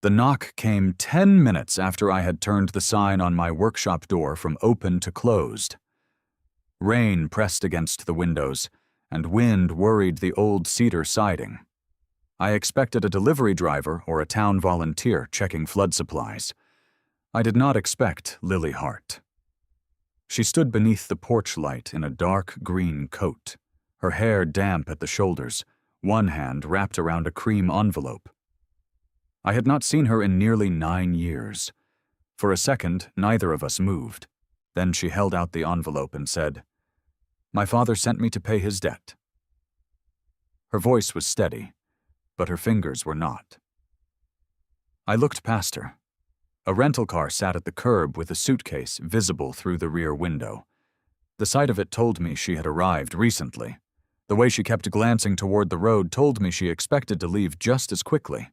The knock came 10 minutes after I had turned the sign on my workshop door from open to closed. Rain pressed against the windows, and wind worried the old cedar siding. I expected a delivery driver or a town volunteer checking flood supplies. I did not expect Lily Hart. She stood beneath the porch light in a dark green coat, her hair damp at the shoulders, one hand wrapped around a cream envelope. I had not seen her in nearly 9 years. For a second, neither of us moved. Then she held out the envelope and said, "My father sent me to pay his debt." Her voice was steady, but her fingers were not. I looked past her. A rental car sat at the curb with a suitcase visible through the rear window. The sight of it told me she had arrived recently. The way she kept glancing toward the road told me she expected to leave just as quickly.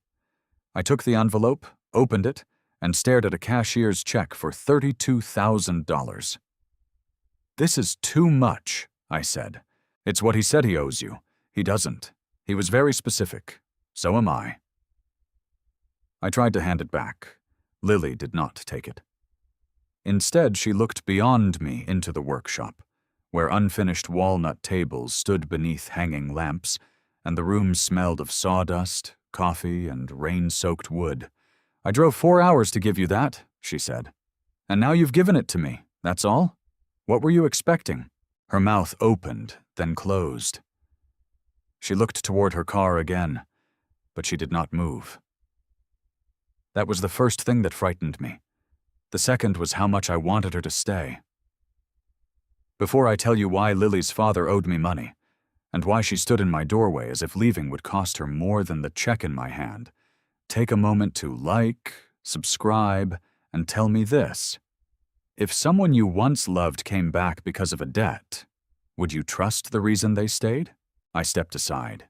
I took the envelope, opened it, and stared at a cashier's check for $32,000. "This is too much," I said. "It's what he said he owes you. He doesn't. He was very specific. So am I." I tried to hand it back. Lily did not take it. Instead, she looked beyond me into the workshop, where unfinished walnut tables stood beneath hanging lamps, and the room smelled of sawdust, coffee, and rain-soaked wood. "I drove 4 hours to give you that," she said. "And now you've given it to me, that's all? What were you expecting?" Her mouth opened, then closed. She looked toward her car again, but she did not move. That was the first thing that frightened me. The second was how much I wanted her to stay. Before I tell you why Lily's father owed me money, and why she stood in my doorway as if leaving would cost her more than the check in my hand, take a moment to like, subscribe, and tell me this. If someone you once loved came back because of a debt, would you trust the reason they stayed? I stepped aside.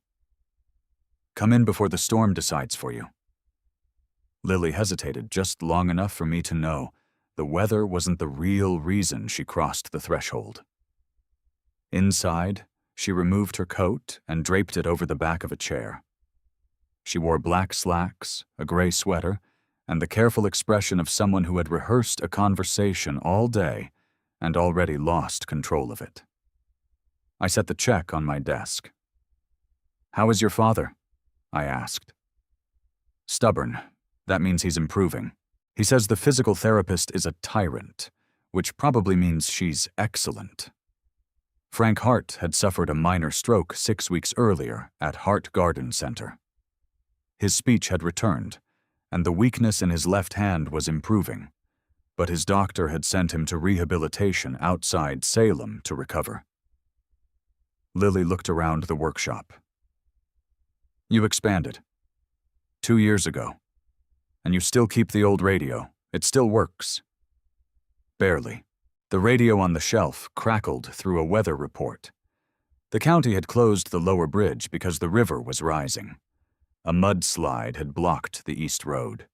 "Come in before the storm decides for you." Lily hesitated just long enough for me to know the weather wasn't the real reason she crossed the threshold. Inside, she removed her coat and draped it over the back of a chair. She wore black slacks, a gray sweater, and the careful expression of someone who had rehearsed a conversation all day and already lost control of it. I set the check on my desk. "How is your father?" I asked. "Stubborn. That means he's improving. He says the physical therapist is a tyrant, which probably means she's excellent. Frank Hart had suffered a minor stroke 6 weeks earlier at Hart Garden Center. His speech had returned, and the weakness in his left hand was improving, but his doctor had sent him to rehabilitation outside Salem to recover." Lily looked around the workshop. "You expanded. 2 years ago. And you still keep the old radio. It still works." "Barely." The radio on the shelf crackled through a weather report. The county had closed the lower bridge because the river was rising. A mudslide had blocked the east road.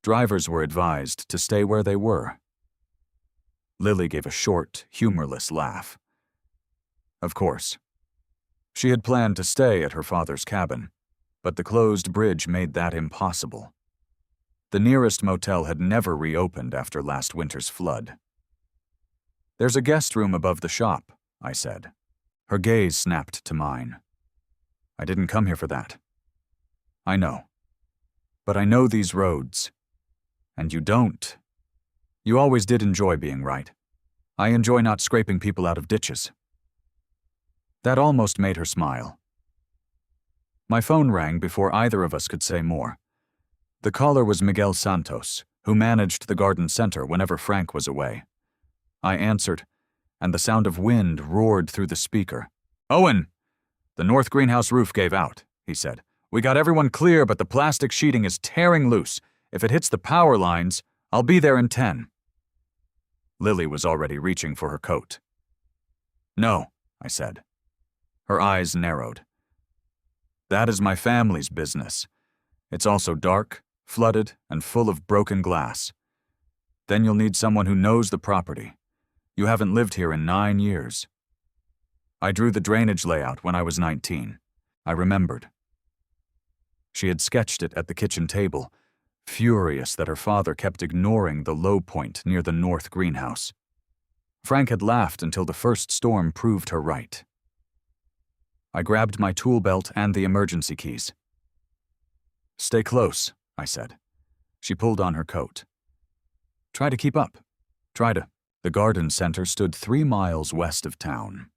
Drivers were advised to stay where they were. Lily gave a short, humorless laugh. Of course. She had planned to stay at her father's cabin, but the closed bridge made that impossible. The nearest motel had never reopened after last winter's flood. "There's a guest room above the shop," I said. Her gaze snapped to mine. "I didn't come here for that." "I know. But I know these roads. And you don't. You always did enjoy being right. I enjoy not scraping people out of ditches." That almost made her smile. My phone rang before either of us could say more. The caller was Miguel Santos, who managed the garden center whenever Frank was away. I answered, and the sound of wind roared through the speaker. "Owen! The north greenhouse roof gave out," he said. "We got everyone clear, but the plastic sheeting is tearing loose. If it hits the power lines, I'll be there in 10. Lily was already reaching for her coat. "No," I said. Her eyes narrowed. "That is my family's business. It's also dark, flooded, and full of broken glass. Then you'll need someone who knows the property. You haven't lived here in 9 years. I drew the drainage layout when I was 19. I remembered. She had sketched it at the kitchen table, furious that her father kept ignoring the low point near the north greenhouse. Frank had laughed until the first storm proved her right. I grabbed my tool belt and the emergency keys. "Stay close," I said. She pulled on her coat. "Try to keep up. Try to." The garden center stood 3 miles west of town.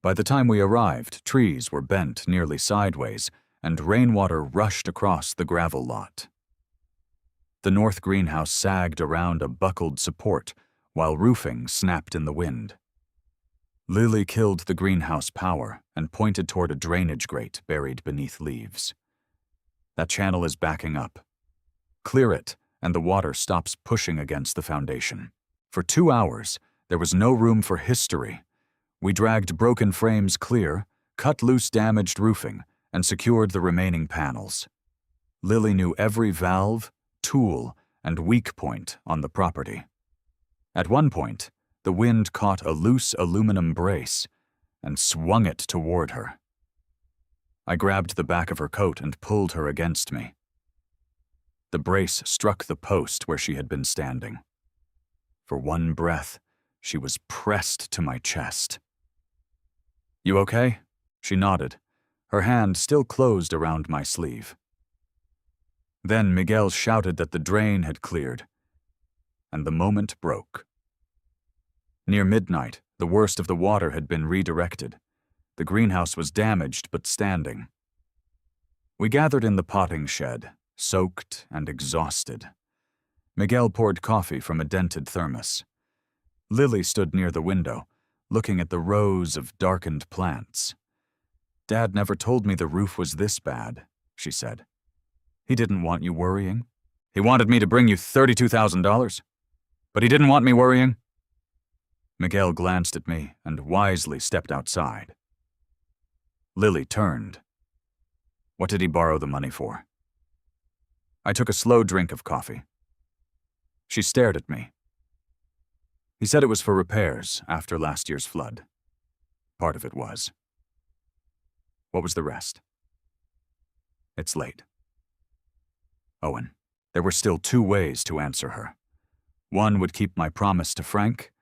By the time we arrived, trees were bent nearly sideways, and rainwater rushed across the gravel lot. The north greenhouse sagged around a buckled support, while roofing snapped in the wind. Lily killed the greenhouse power and pointed toward a drainage grate buried beneath leaves. "That channel is backing up. Clear it, and the water stops pushing against the foundation." For 2 hours, there was no room for history. We dragged broken frames clear, cut loose damaged roofing, and secured the remaining panels. Lily knew every valve, tool, and weak point on the property. At one point, the wind caught a loose aluminum brace and swung it toward her. I grabbed the back of her coat and pulled her against me. The brace struck the post where she had been standing. For one breath, she was pressed to my chest. "You okay?" She nodded, her hand still closed around my sleeve. Then Miguel shouted that the drain had cleared, and the moment broke. Near midnight, the worst of the water had been redirected. The greenhouse was damaged but standing. We gathered in the potting shed, soaked and exhausted. Miguel poured coffee from a dented thermos. Lily stood near the window, looking at the rows of darkened plants. "Dad never told me the roof was this bad," she said. "He didn't want you worrying. He wanted me to bring you $32,000. But he didn't want me worrying." Miguel glanced at me and wisely stepped outside. Lily turned. "What did he borrow the money for?" I took a slow drink of coffee. She stared at me. "He said it was for repairs after last year's flood. Part of it was. What was the rest?" "It's late." Owen, there were still 2 ways to answer her. One would keep my promise to Frank.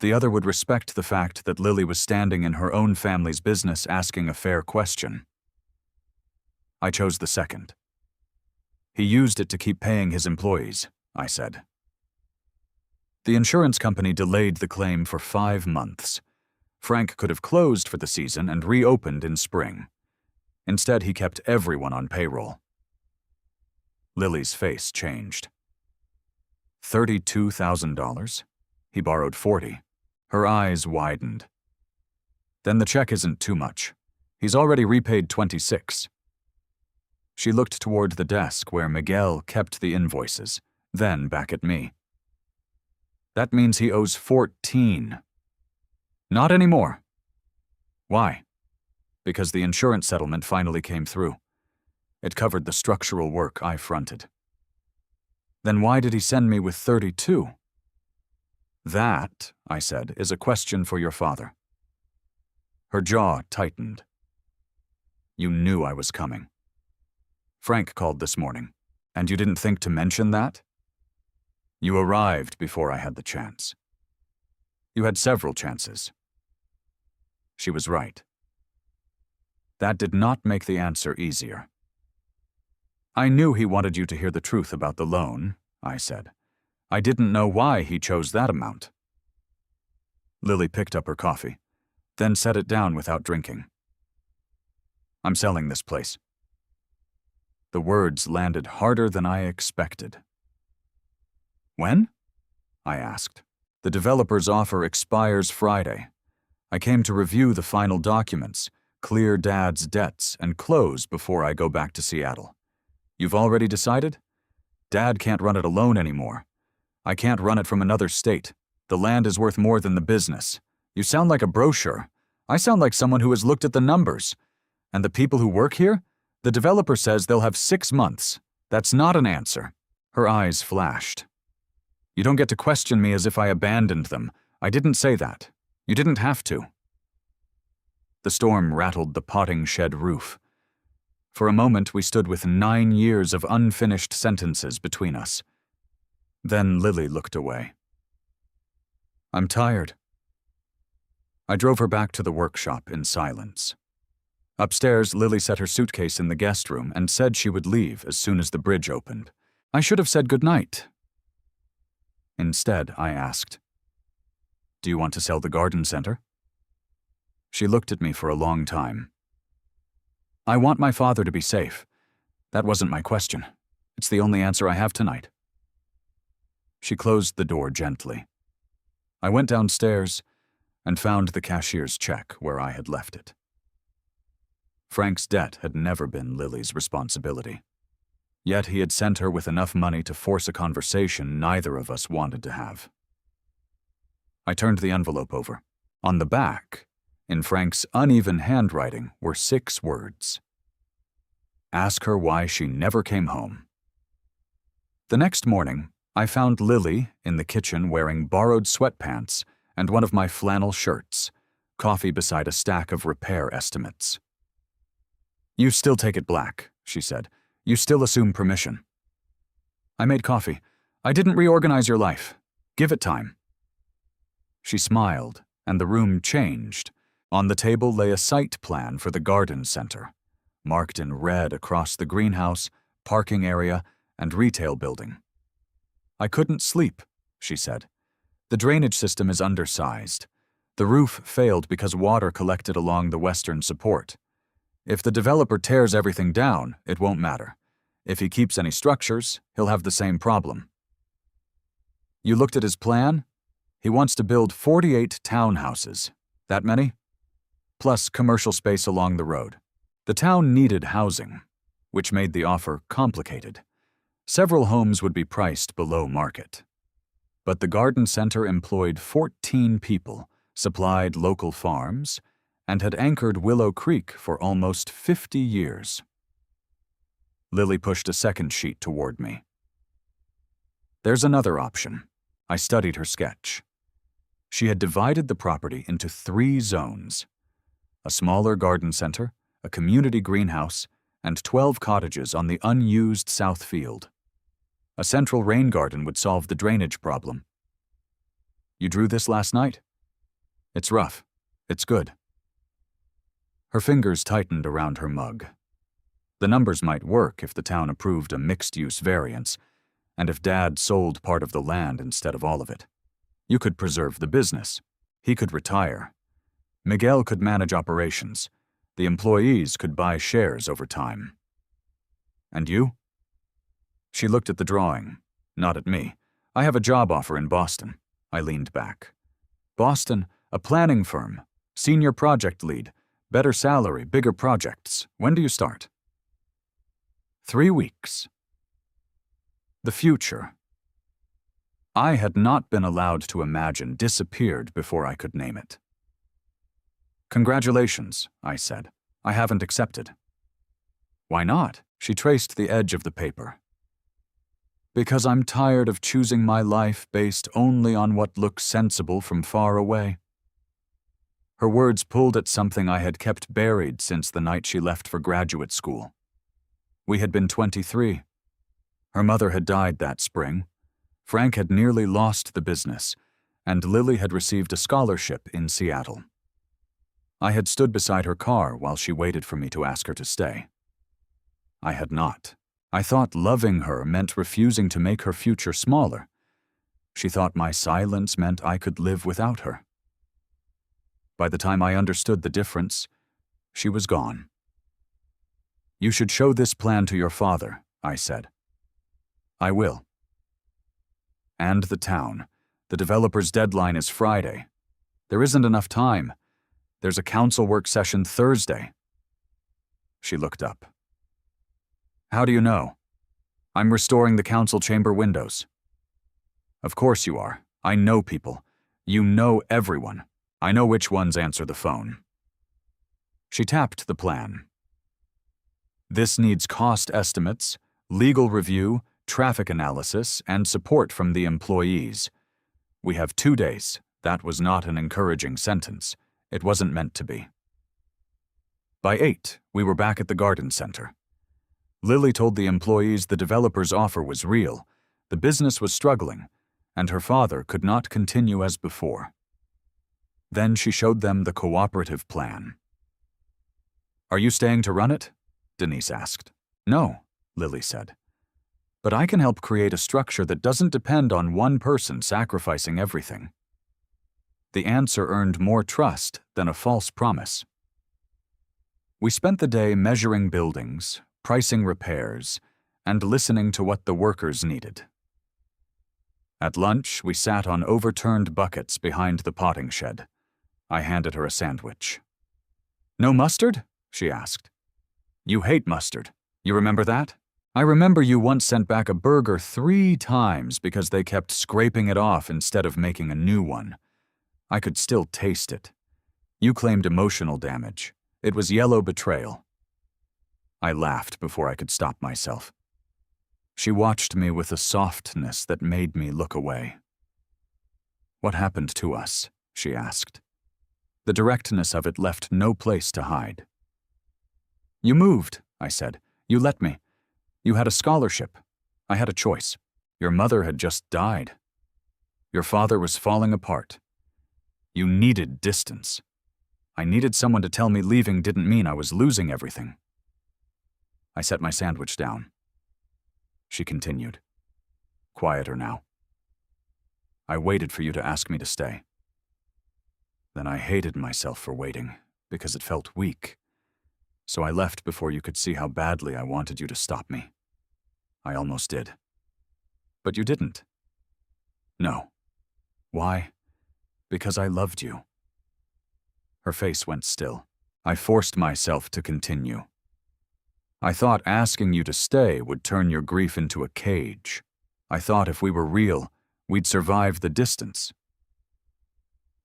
The other would respect the fact that Lily was standing in her own family's business asking a fair question. I chose the second. "He used it to keep paying his employees," I said. The insurance company delayed the claim for 5 months. Frank could have closed for the season and reopened in spring. Instead, he kept everyone on payroll. Lily's face changed. $32,000? He borrowed 40. Her eyes widened. Then the check isn't too much. He's already repaid 26. She looked toward the desk where Miguel kept the invoices, then back at me. That means he owes 14. Not anymore. Why? Because the insurance settlement finally came through. It covered the structural work I fronted. Then why did he send me with 32? That, I said, is a question for your father. Her jaw tightened. You knew I was coming. Frank called this morning, and you didn't think to mention that? You arrived before I had the chance. You had several chances. She was right. That did not make the answer easier. I knew he wanted you to hear the truth about the loan, I said. I didn't know why he chose that amount. Lily picked up her coffee, then set it down without drinking. I'm selling this place. The words landed harder than I expected. When? I asked. The developer's offer expires Friday. I came to review the final documents, clear Dad's debts, and close before I go back to Seattle. You've already decided? Dad can't run it alone anymore. I can't run it from another state. The land is worth more than the business. You sound like a brochure. I sound like someone who has looked at the numbers. And the people who work here? The developer says they'll have 6 months. That's not an answer. Her eyes flashed. You don't get to question me as if I abandoned them. I didn't say that. You didn't have to. The storm rattled the potting shed roof. For a moment, we stood with 9 years of unfinished sentences between us. Then Lily looked away. "I'm tired." I drove her back to the workshop in silence. Upstairs, Lily set her suitcase in the guest room and said she would leave as soon as the bridge opened. I should have said goodnight. Instead, I asked, "Do you want to sell the garden center?" She looked at me for a long time. "I want my father to be safe. That wasn't my question. It's the only answer I have tonight." She closed the door gently. I went downstairs and found the cashier's check where I had left it. Frank's debt had never been Lily's responsibility. Yet he had sent her with enough money to force a conversation neither of us wanted to have. I turned the envelope over. On the back, in Frank's uneven handwriting, were 6 words. "Ask her why she never came home." The next morning, I found Lily in the kitchen wearing borrowed sweatpants and one of my flannel shirts, coffee beside a stack of repair estimates. "You still take it black," she said. "You still assume permission." I made coffee. "I didn't reorganize your life. Give it time." She smiled, and the room changed. On the table lay a site plan for the garden center, marked in red across the greenhouse, parking area, and retail building. "I couldn't sleep," she said. "The drainage system is undersized. The roof failed because water collected along the western support. If the developer tears everything down, it won't matter. If he keeps any structures, he'll have the same problem." "You looked at his plan? He wants to build 48 townhouses. That many? Plus commercial space along the road. The town needed housing, which made the offer complicated. Several homes would be priced below market. But the garden center employed 14 people, supplied local farms, and had anchored Willow Creek for almost 50 years. Lily pushed a second sheet toward me. "There's another option." I studied her sketch. She had divided the property into 3 zones: a smaller garden center, a community greenhouse, and 12 cottages on the unused south field. A central rain garden would solve the drainage problem. "You drew this last night?" "It's rough. It's good." Her fingers tightened around her mug. The numbers might work if the town approved a mixed-use variance, and if Dad sold part of the land instead of all of it. You could preserve the business. He could retire. Miguel could manage operations. The employees could buy shares over time. "And you?" She looked at the drawing, not at me. "I have a job offer in Boston." I leaned back. "Boston, a planning firm, senior project lead, better salary, bigger projects. When do you start?" 3 weeks. The future. I had not been allowed to imagine disappeared before I could name it. "Congratulations," I said. "I haven't accepted." "Why not?" She traced the edge of the paper. "Because I'm tired of choosing my life based only on what looks sensible from far away." Her words pulled at something I had kept buried since the night she left for graduate school. We had been 23. Her mother had died that spring. Frank had nearly lost the business, and Lily had received a scholarship in Seattle. I had stood beside her car while she waited for me to ask her to stay. I had not. I thought loving her meant refusing to make her future smaller. She thought my silence meant I could live without her. By the time I understood the difference, she was gone. "You should show this plan to your father," I said. "I will." And the town. The developer's deadline is Friday. There isn't enough time. There's a council work session Thursday. She looked up. "How do you know?" "I'm restoring the council chamber windows." "Of course you are. I know people. You know everyone. I know which ones answer the phone." She tapped the plan. "This needs cost estimates, legal review, traffic analysis, and support from the employees. We have 2 days." That was not an encouraging sentence. It wasn't meant to be. By 8, we were back at the garden center. Lily told the employees the developer's offer was real, the business was struggling, and her father could not continue as before. Then she showed them the cooperative plan. "Are you staying to run it?" Denise asked. "No," Lily said. "But I can help create a structure that doesn't depend on one person sacrificing everything." The answer earned more trust than a false promise. We spent the day measuring buildings, pricing repairs, and listening to what the workers needed. At lunch, we sat on overturned buckets behind the potting shed. I handed her a sandwich. "No mustard?" she asked. "You hate mustard. You remember that? I remember you once sent back a burger 3 times because they kept scraping it off instead of making a new one. I could still taste it. You claimed emotional damage. It was yellow betrayal." I laughed before I could stop myself. She watched me with a softness that made me look away. "What happened to us?" she asked. The directness of it left no place to hide. "You moved," I said. "You let me. You had a scholarship. I had a choice. Your mother had just died. Your father was falling apart. You needed distance. I needed someone to tell me leaving didn't mean I was losing everything." I set my sandwich down. She continued. Quieter now. "I waited for you to ask me to stay. Then I hated myself for waiting, because it felt weak. So I left before you could see how badly I wanted you to stop me. I almost did. But you didn't." "No." "Why?" "Because I loved you." Her face went still. I forced myself to continue. "I thought asking you to stay would turn your grief into a cage. I thought if we were real, we'd survive the distance."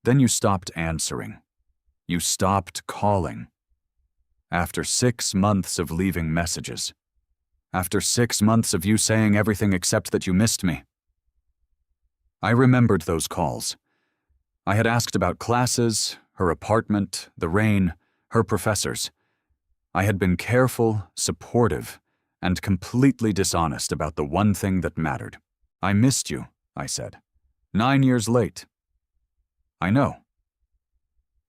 Then you stopped answering. You stopped calling. After 6 months of leaving messages. After 6 months of you saying everything except that you missed me. I remembered those calls. I had asked about classes, her apartment, the rain, her professors. I had been careful, supportive, and completely dishonest about the one thing that mattered. "I missed you," I said. 9 years late." "I know."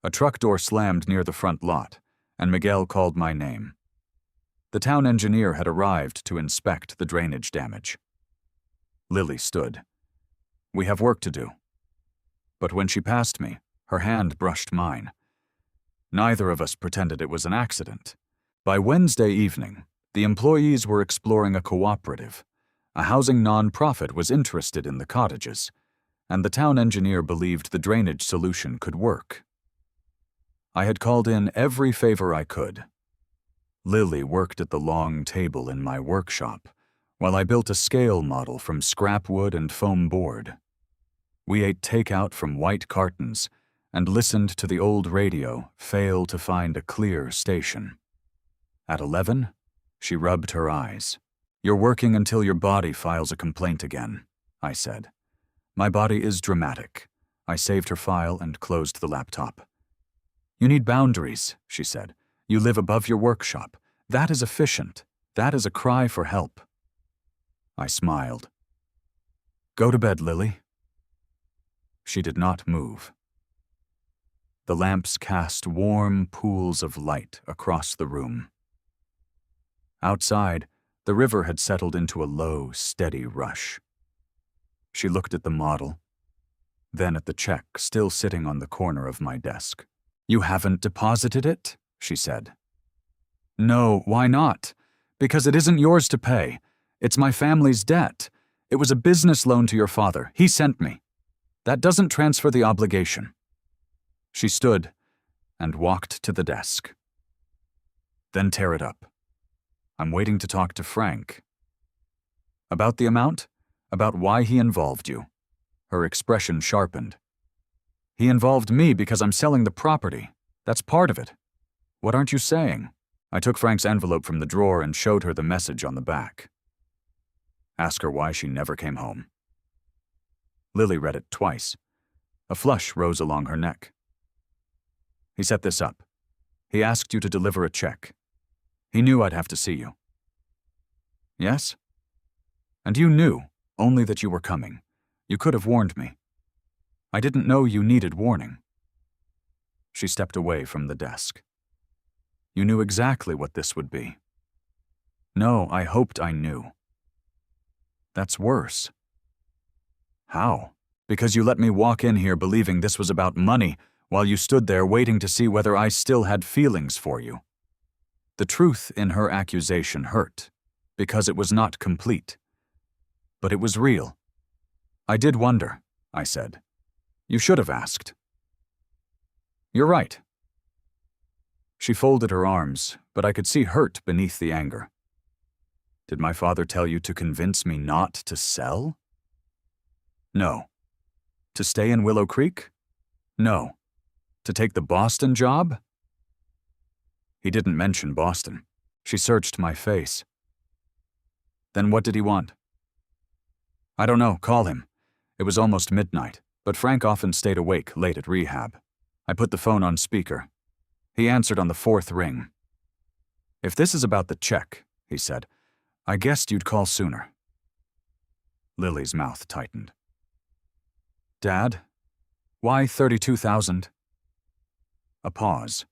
A truck door slammed near the front lot, and Miguel called my name. The town engineer had arrived to inspect the drainage damage. Lily stood. "We have work to do." But when she passed me, her hand brushed mine. Neither of us pretended it was an accident. By Wednesday evening, the employees were exploring a cooperative. A housing non-profit was interested in the cottages, and the town engineer believed the drainage solution could work. I had called in every favor I could. Lily worked at the long table in my workshop, while I built a scale model from scrap wood and foam board. We ate takeout from white cartons and listened to the old radio fail to find a clear station. At 11, she rubbed her eyes. "You're working until your body files a complaint again," I said. My body is dramatic. I saved her file and closed the laptop. "You need boundaries," she said. "You live above your workshop. That is efficient. That is a cry for help." I smiled. "Go to bed, Lily." She did not move. The lamps cast warm pools of light across the room. Outside, the river had settled into a low, steady rush. She looked at the model, then at the check still sitting on the corner of my desk. "You haven't deposited it?" she said. "No, why not? Because it isn't yours to pay. It's my family's debt. It was a business loan to your father. He sent me. That doesn't transfer the obligation." She stood and walked to the desk. "Then tear it up. I'm waiting to talk to Frank." "About the amount? About why he involved you?" Her expression sharpened. "He involved me because I'm selling the property. That's part of it. What aren't you saying?" I took Frank's envelope from the drawer and showed her the message on the back. "Ask her why she never came home." Lily read it twice. A flush rose along her neck. "He set this up. He asked you to deliver a check. He knew I'd have to see you." Yes? And you knew, only that you were coming. You could have warned me. I didn't know you needed warning. She stepped away from the desk. You knew exactly what this would be. No, I hoped I knew. That's worse. How? Because you let me walk in here believing this was about money while you stood there waiting to see whether I still had feelings for you. The truth in her accusation hurt, because it was not complete. But it was real. I did wonder, I said. You should have asked. You're right. She folded her arms, but I could see hurt beneath the anger. Did my father tell you to convince me not to sell? No. To stay in Willow Creek? No. To take the Boston job? He didn't mention Boston. She searched my face. Then what did he want? I don't know, call him. It was almost midnight, but Frank often stayed awake late at rehab. I put the phone on speaker. He answered on the fourth ring. If this is about the check, he said, I guessed you'd call sooner. Lily's mouth tightened. Dad, why 32,000? A pause.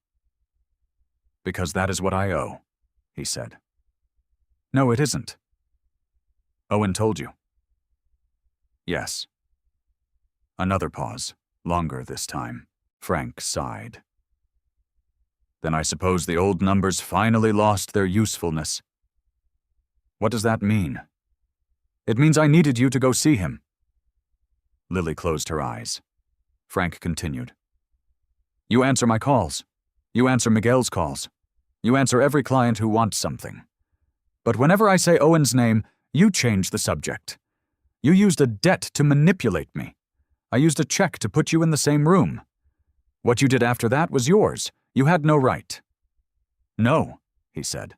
Because that is what I owe, he said. No, it isn't. Owen told you. Yes. Another pause, longer this time. Frank sighed. Then I suppose the old numbers finally lost their usefulness. What does that mean? It means I needed you to go see him. Lily closed her eyes. Frank continued. You answer my calls. You answer Miguel's calls. You answer every client who wants something. But whenever I say Owen's name, you change the subject. You used a debt to manipulate me. I used a check to put you in the same room. What you did after that was yours. You had no right. No, he said.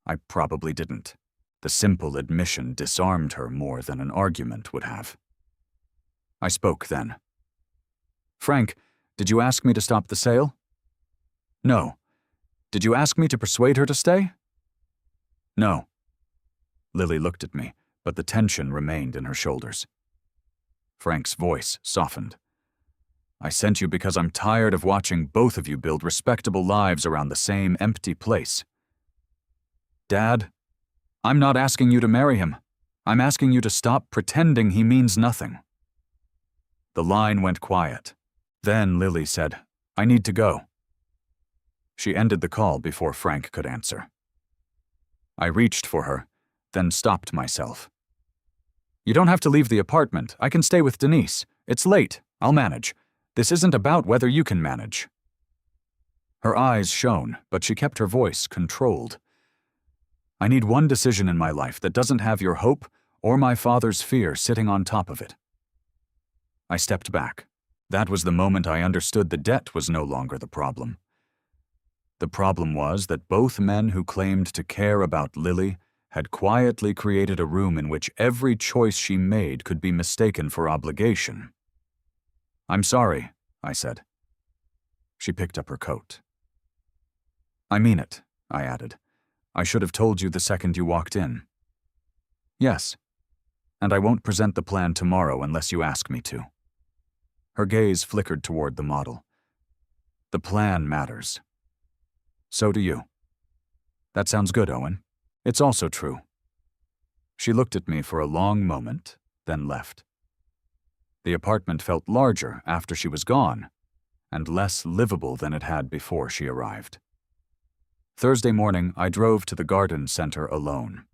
I probably didn't. The simple admission disarmed her more than an argument would have. I spoke then. Frank, did you ask me to stop the sale? No. Did you ask me to persuade her to stay? No. Lily looked at me, but the tension remained in her shoulders. Frank's voice softened. I sent you because I'm tired of watching both of you build respectable lives around the same empty place. Dad, I'm not asking you to marry him. I'm asking you to stop pretending he means nothing. The line went quiet. Then Lily said, I need to go. She ended the call before Frank could answer. I reached for her, then stopped myself. You don't have to leave the apartment. I can stay with Denise. It's late. I'll manage. This isn't about whether you can manage. Her eyes shone, but she kept her voice controlled. I need one decision in my life that doesn't have your hope or my father's fear sitting on top of it. I stepped back. That was the moment I understood the debt was no longer the problem. The problem was that both men who claimed to care about Lily had quietly created a room in which every choice she made could be mistaken for obligation. I'm sorry, I said. She picked up her coat. I mean it, I added. I should have told you the second you walked in. Yes, and I won't present the plan tomorrow unless you ask me to. Her gaze flickered toward the model. The plan matters. So do you. That sounds good, Owen. It's also true. She looked at me for a long moment, then left. The apartment felt larger after she was gone, and less livable than it had before she arrived. Thursday morning, I drove to the garden center alone.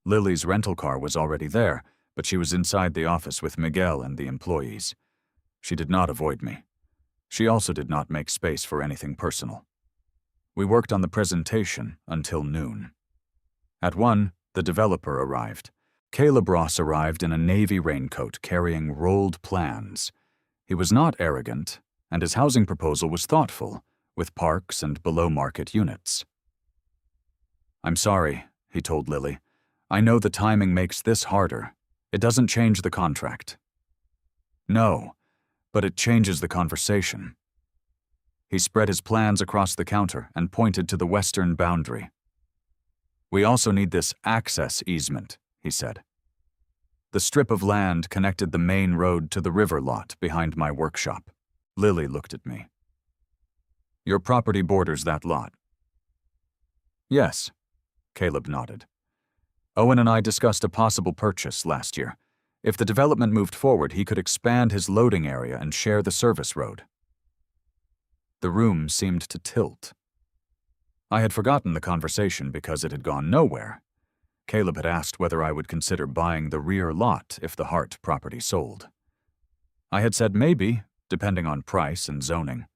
Lily's rental car was already there, but she was inside the office with Miguel and the employees. She did not avoid me. She also did not make space for anything personal. We worked on the presentation until noon. At 1, the developer arrived. Caleb Ross arrived in a navy raincoat carrying rolled plans. He was not arrogant, and his housing proposal was thoughtful, with parks and below-market units. I'm sorry, he told Lily. I know the timing makes this harder. It doesn't change the contract. No, but it changes the conversation. He spread his plans across the counter and pointed to the western boundary. We also need this access easement, he said. The strip of land connected the main road to the river lot behind my workshop. Lily looked at me. Your property borders that lot. Yes, Caleb nodded. Owen and I discussed a possible purchase last year. If the development moved forward, he could expand his loading area and share the service road. The room seemed to tilt. I had forgotten the conversation because it had gone nowhere. Caleb had asked whether I would consider buying the rear lot if the Hart property sold. I had said maybe, depending on price and zoning.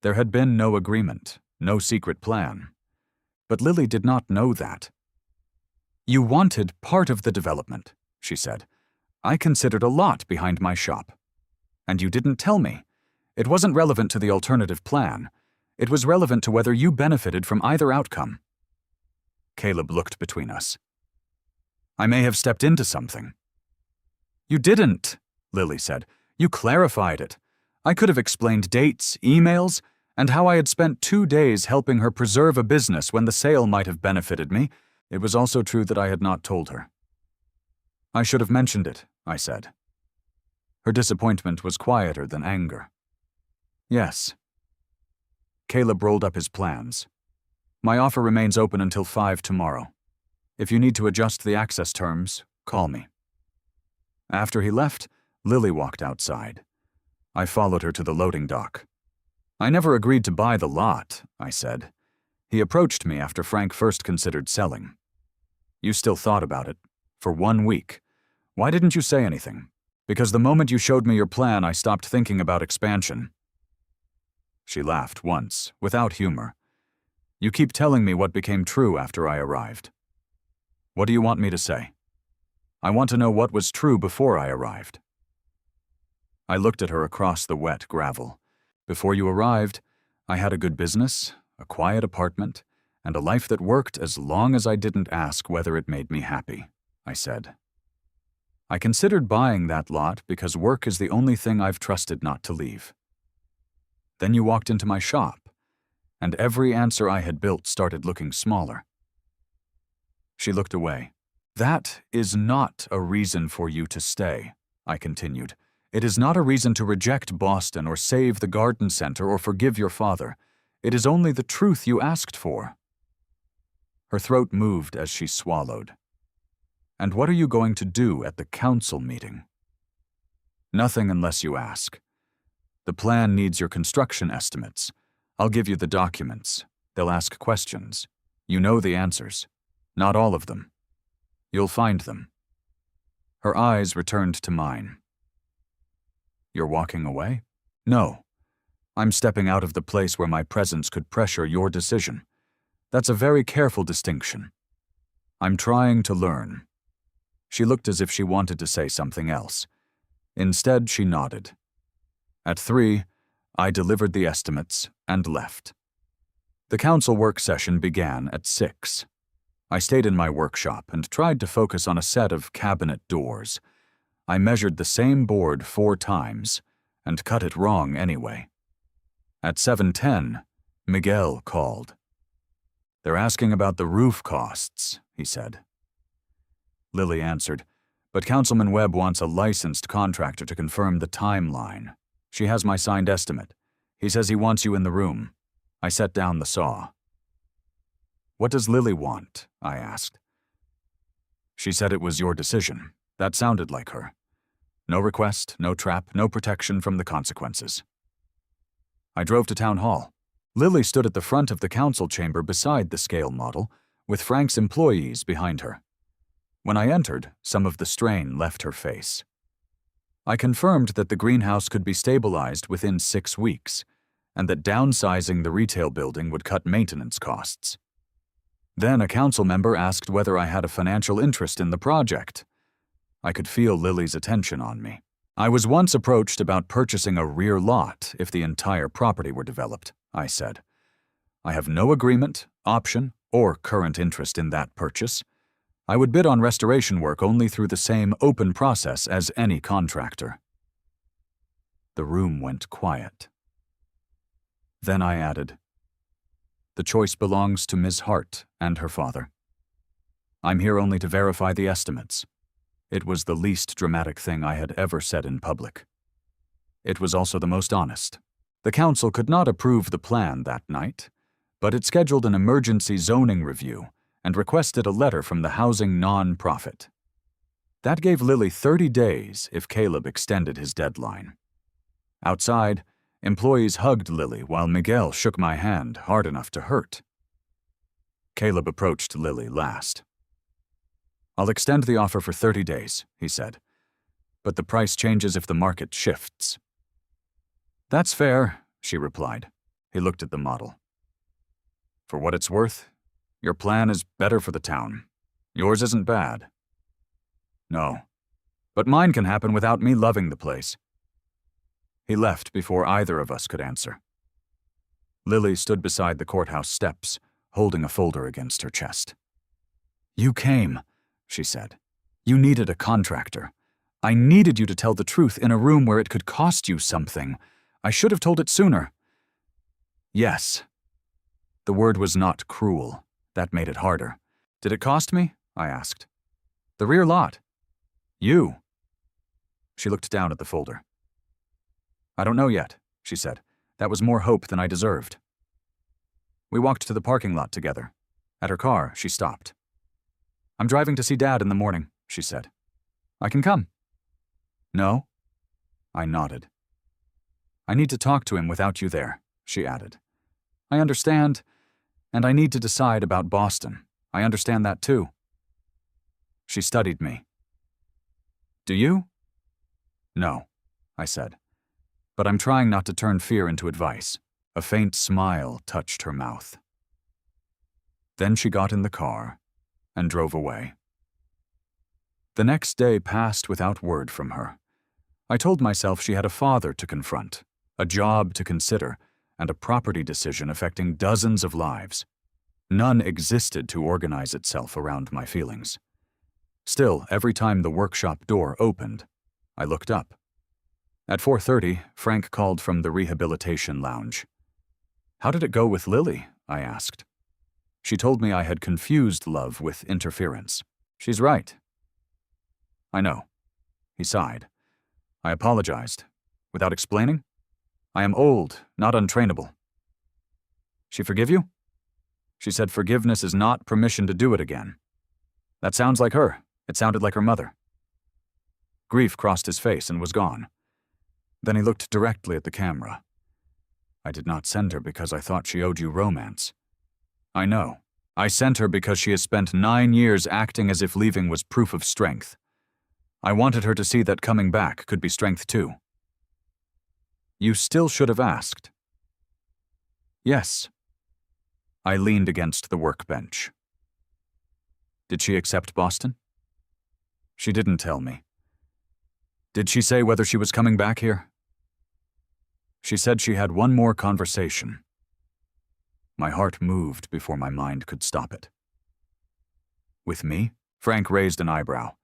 There had been no agreement, no secret plan. But Lily did not know that. You wanted part of the development, she said. I considered a lot behind my shop. And you didn't tell me. It wasn't relevant to the alternative plan. It was relevant to whether you benefited from either outcome. Caleb looked between us. I may have stepped into something. You didn't, Lily said. You clarified it. I could have explained dates, emails, and how I had spent 2 days helping her preserve a business when the sale might have benefited me. It was also true that I had not told her. I should have mentioned it, I said. Her disappointment was quieter than anger. Yes. Caleb rolled up his plans. My offer remains open until 5 tomorrow. If you need to adjust the access terms, call me. After he left, Lily walked outside. I followed her to the loading dock. I never agreed to buy the lot, I said. He approached me after Frank first considered selling. You still thought about it. For 1 week. Why didn't you say anything? Because the moment you showed me your plan, I stopped thinking about expansion. She laughed once, without humor. You keep telling me what became true after I arrived. What do you want me to say? I want to know what was true before I arrived. I looked at her across the wet gravel. Before you arrived, I had a good business, a quiet apartment, and a life that worked as long as I didn't ask whether it made me happy, I said. I considered buying that lot because work is the only thing I've trusted not to leave. Then you walked into my shop, and every answer I had built started looking smaller. She looked away. That is not a reason for you to stay, I continued. It is not a reason to reject Boston or save the garden center or forgive your father. It is only the truth you asked for. Her throat moved as she swallowed. And what are you going to do at the council meeting? Nothing unless you ask. The plan needs your construction estimates. I'll give you the documents. They'll ask questions. You know the answers. Not all of them. You'll find them. Her eyes returned to mine. You're walking away? No. I'm stepping out of the place where my presence could pressure your decision. That's a very careful distinction. I'm trying to learn. She looked as if she wanted to say something else. Instead, she nodded. At 3, I delivered the estimates and left. The council work session began at 6. I stayed in my workshop and tried to focus on a set of cabinet doors. I measured the same board 4 times and cut it wrong anyway. At 7:10, Miguel called. They're asking about the roof costs, he said. Lily answered, but Councilman Webb wants a licensed contractor to confirm the timeline. She has my signed estimate. He says he wants you in the room. I set down the saw. What does Lily want? I asked. She said it was your decision. That sounded like her. No request, no trap, no protection from the consequences. I drove to town hall. Lily stood at the front of the council chamber beside the scale model, with Frank's employees behind her. When I entered, some of the strain left her face. I confirmed that the greenhouse could be stabilized within 6 weeks, and that downsizing the retail building would cut maintenance costs. Then a council member asked whether I had a financial interest in the project. I could feel Lily's attention on me. I was once approached about purchasing a rear lot if the entire property were developed, I said. I have no agreement, option, or current interest in that purchase. I would bid on restoration work only through the same open process as any contractor. The room went quiet. Then I added, the choice belongs to Ms. Hart and her father. I'm here only to verify the estimates. It was the least dramatic thing I had ever said in public. It was also the most honest. The council could not approve the plan that night, but it scheduled an emergency zoning review and requested a letter from the housing non-profit. That gave Lily 30 days if Caleb extended his deadline. Outside, employees hugged Lily while Miguel shook my hand hard enough to hurt. Caleb approached Lily last. "I'll extend the offer for 30 days, he said, "but the price changes if the market shifts." "That's fair," she replied. He looked at the model. "For what it's worth, your plan is better for the town. Yours isn't bad." "No, but mine can happen without me loving the place." He left before either of us could answer. Lily stood beside the courthouse steps, holding a folder against her chest. "You came," she said. "You needed a contractor. I needed you to tell the truth in a room where it could cost you something. I should have told it sooner." "Yes." The word was not cruel. That made it harder. "Did it cost me?" I asked. "The rear lot." "You." She looked down at the folder. "I don't know yet," she said. "That was more hope than I deserved." We walked to the parking lot together. At her car, she stopped. "I'm driving to see Dad in the morning," she said. "I can come." "No?" I nodded. "I need to talk to him without you there," she added. "I understand, and I need to decide about Boston. I understand that too." She studied me. "Do you?" "No," I said. "But I'm trying not to turn fear into advice." A faint smile touched her mouth. Then she got in the car and drove away. The next day passed without word from her. I told myself she had a father to confront, a job to consider, and a property decision affecting dozens of lives. None existed to organize itself around my feelings. Still, every time the workshop door opened, I looked up. At 4:30, Frank called from the rehabilitation lounge. "How did it go with Lily?" I asked. She told me I had confused love with interference. "She's right." "I know." He sighed. I apologized. "Without explaining? I am old, not untrainable." "She forgive you?" She said forgiveness is not permission to do it again. That sounds like her. It sounded like her mother. Grief crossed his face and was gone. Then he looked directly at the camera. "I did not send her because I thought she owed you romance. I know. I sent her because she has spent 9 years acting as if leaving was proof of strength. I wanted her to see that coming back could be strength too." "You still should have asked." "Yes." I leaned against the workbench. "Did she accept Boston?" "She didn't tell me." "Did she say whether she was coming back here?" "She said she had one more conversation." My heart moved before my mind could stop it. "With me?" Frank raised an eyebrow.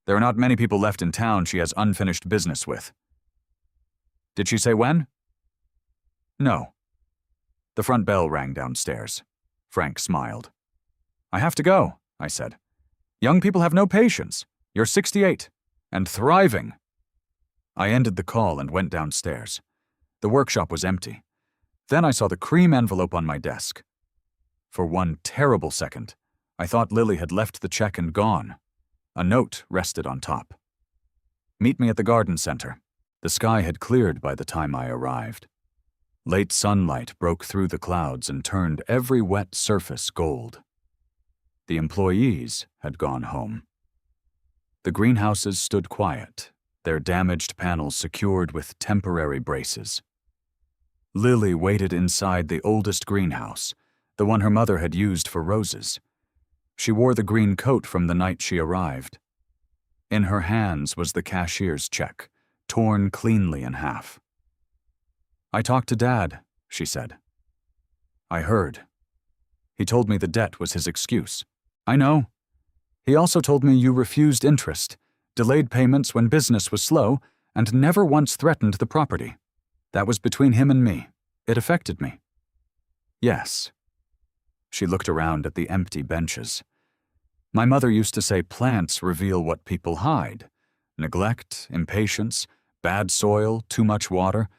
"There are not many people left in town she has unfinished business with." "Did she say when?" "No." The front bell rang downstairs. Frank smiled. "I have to go," I said. "Young people have no patience. You're 68. And thriving." I ended the call and went downstairs. The workshop was empty. Then I saw the cream envelope on my desk. For one terrible second, I thought Lily had left the check and gone. A note rested on top. "Meet me at the garden center." The sky had cleared by the time I arrived. Late sunlight broke through the clouds and turned every wet surface gold. The employees had gone home. The greenhouses stood quiet, their damaged panels secured with temporary braces. Lily waited inside the oldest greenhouse, the one her mother had used for roses. She wore the green coat from the night she arrived. In her hands was the cashier's check, torn cleanly in half. "I talked to Dad," she said. I heard. He told me the debt was his excuse. "I know. He also told me you refused interest, delayed payments when business was slow, and never once threatened the property. That was between him and me. It affected me." "Yes." She looked around at the empty benches. My mother used to say plants reveal what people hide. Neglect, impatience, bad soil, too much water.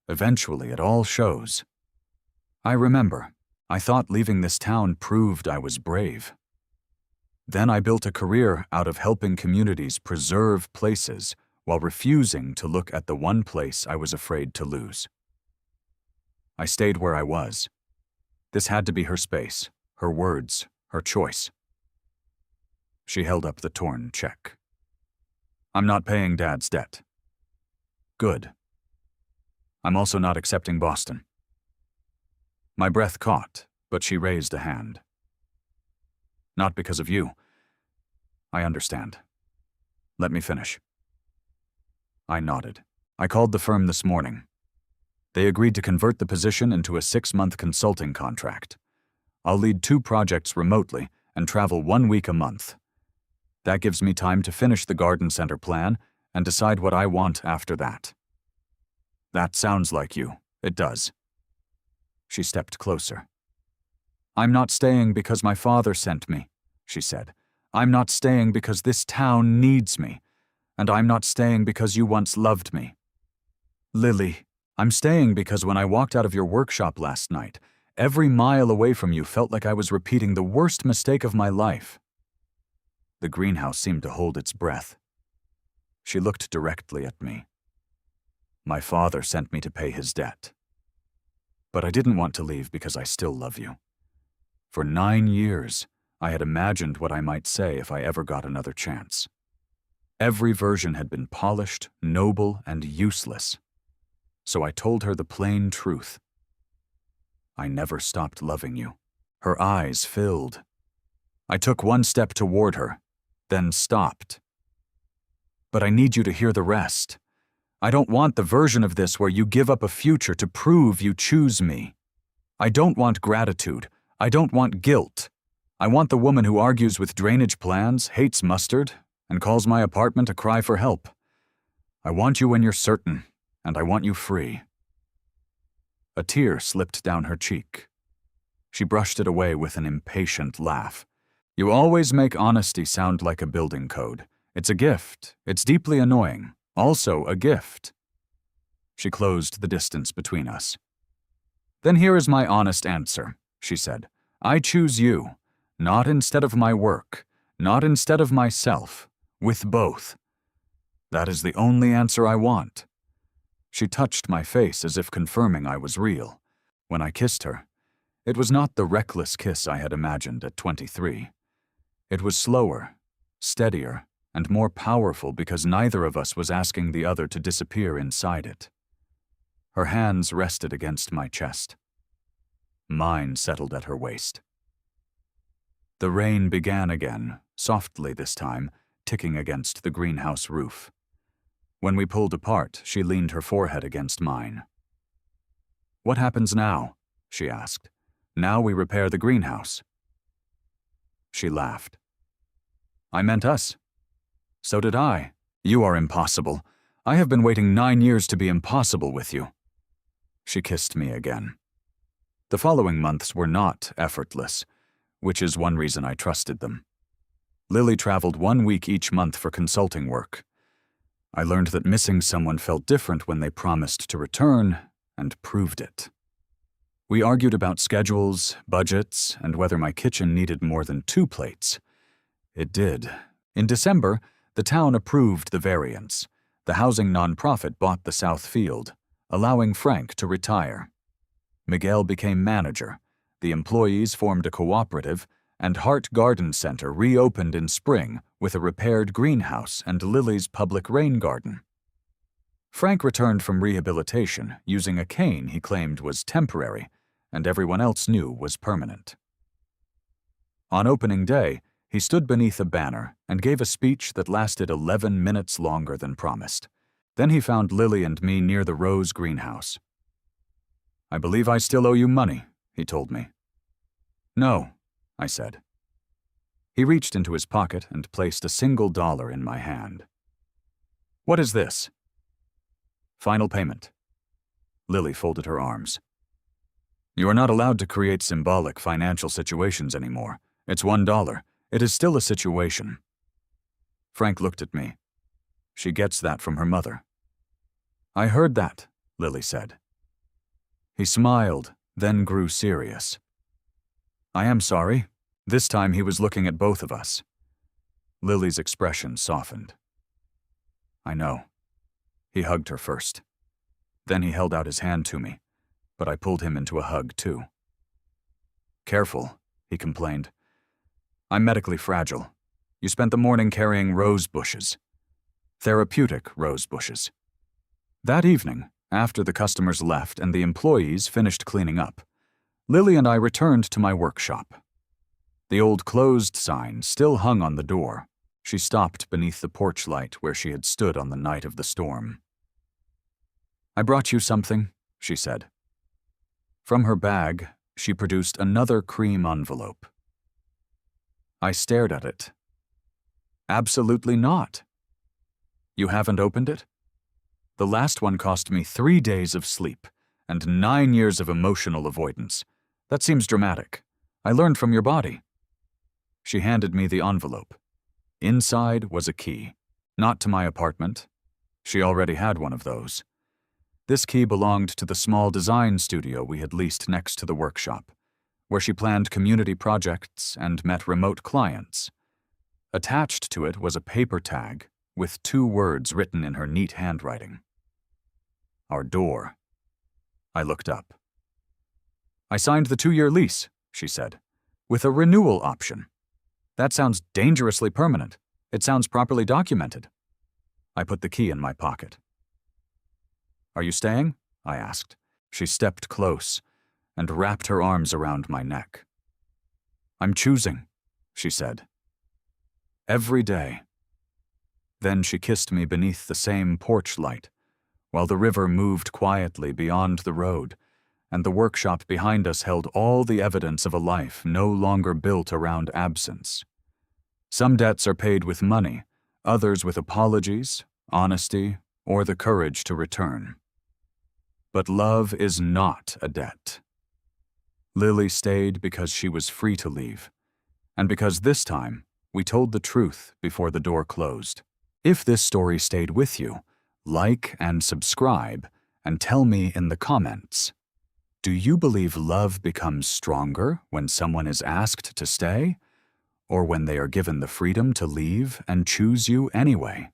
Eventually, it all shows. I remember, I thought leaving this town proved I was brave. Then I built a career out of helping communities preserve places while refusing to look at the one place I was afraid to lose. I stayed where I was. This had to be her space, her words, her choice. She held up the torn check. I'm not paying Dad's debt. Good. I'm also not accepting Boston. My breath caught, but she raised a hand. Not because of you. I understand. Let me finish. I nodded. I called the firm this morning. They agreed to convert the position into a 6-month consulting contract. I'll lead 2 projects remotely and travel 1 week a month. That gives me time to finish the garden center plan and decide what I want after that. That sounds like you. It does. She stepped closer. I'm not staying because my father sent me, she said. I'm not staying because this town needs me. And I'm not staying because you once loved me. Lily, I'm staying because when I walked out of your workshop last night, every mile away from you felt like I was repeating the worst mistake of my life. The greenhouse seemed to hold its breath. She looked directly at me. My father sent me to pay his debt. But I didn't want to leave because I still love you. For 9 years, I had imagined what I might say if I ever got another chance. Every version had been polished, noble, and useless. So I told her the plain truth. I never stopped loving you. Her eyes filled. I took 1 step toward her, then stopped. But I need you to hear the rest. I don't want the version of this where you give up a future to prove you choose me. I don't want gratitude. I don't want guilt. I want the woman who argues with drainage plans, hates mustard, and calls my apartment a cry for help. I want you when you're certain, and I want you free. A tear slipped down her cheek. She brushed it away with an impatient laugh. You always make honesty sound like a building code. It's a gift. It's deeply annoying. Also a gift. She closed the distance between us. Then here is my honest answer, she said. I choose you, not instead of my work, not instead of myself, with both. That is the only answer I want. She touched my face as if confirming I was real. When I kissed her, it was not the reckless kiss I had imagined at 23. It was slower, steadier, and more powerful because neither of us was asking the other to disappear inside it. Her hands rested against my chest. Mine settled at her waist. The rain began again, softly this time, ticking against the greenhouse roof. When we pulled apart, she leaned her forehead against mine. What happens now? She asked. Now we repair the greenhouse. She laughed. I meant us. So did I. You are impossible. I have been waiting 9 years to be impossible with you. She kissed me again. The following months were not effortless, which is one reason I trusted them. Lily traveled 1 week each month for consulting work. I learned that missing someone felt different when they promised to return, and proved it. We argued about schedules, budgets, and whether my kitchen needed more than 2 plates. It did. In December, the town approved the variance. The housing nonprofit bought the South Field, allowing Frank to retire. Miguel became manager. The employees formed a cooperative, and Hart Garden Center reopened in spring with a repaired greenhouse and Lily's public rain garden. Frank returned from rehabilitation using a cane he claimed was temporary, and everyone else knew was permanent. On opening day, he stood beneath a banner and gave a speech that lasted 11 minutes longer than promised. Then he found Lily and me near the Rose greenhouse. I believe I still owe you money, he told me. No, I said. He reached into his pocket and placed a single $1 in my hand. What is this? Final payment. Lily folded her arms. You are not allowed to create symbolic financial situations anymore. It's $1. It is still a situation. Frank looked at me. She gets that from her mother. I heard that, Lily said. He smiled, then grew serious. I am sorry. This time he was looking at both of us. Lily's expression softened. I know. He hugged her first. Then he held out his hand to me, but I pulled him into a hug too. Careful, he complained. I'm medically fragile. You spent the morning carrying rose bushes. Therapeutic rose bushes. That evening, after the customers left and the employees finished cleaning up, Lily and I returned to my workshop. The old closed sign still hung on the door. She stopped beneath the porch light where she had stood on the night of the storm. I brought you something, she said. From her bag, she produced another cream envelope. I stared at it. Absolutely not. You haven't opened it? The last one cost me 3 days of sleep and 9 years of emotional avoidance. That seems dramatic. I learned from your body. She handed me the envelope. Inside was a key, not to my apartment. She already had one of those. This key belonged to the small design studio we had leased next to the workshop, where she planned community projects and met remote clients. Attached to it was a paper tag with 2 words written in her neat handwriting. Our door. I looked up. I signed the 2-year lease, she said, with a renewal option. That sounds dangerously permanent. It sounds properly documented. I put the key in my pocket. Are you staying? I asked. She stepped close and wrapped her arms around my neck. I'm choosing, she said. Every day. Then she kissed me beneath the same porch light, while the river moved quietly beyond the road, and the workshop behind us held all the evidence of a life no longer built around absence. Some debts are paid with money, others with apologies, honesty, or the courage to return. But love is not a debt. Lily stayed because she was free to leave, and because this time we told the truth before the door closed. If this story stayed with you, like and subscribe, and tell me in the comments. Do you believe love becomes stronger when someone is asked to stay, or when they are given the freedom to leave and choose you anyway?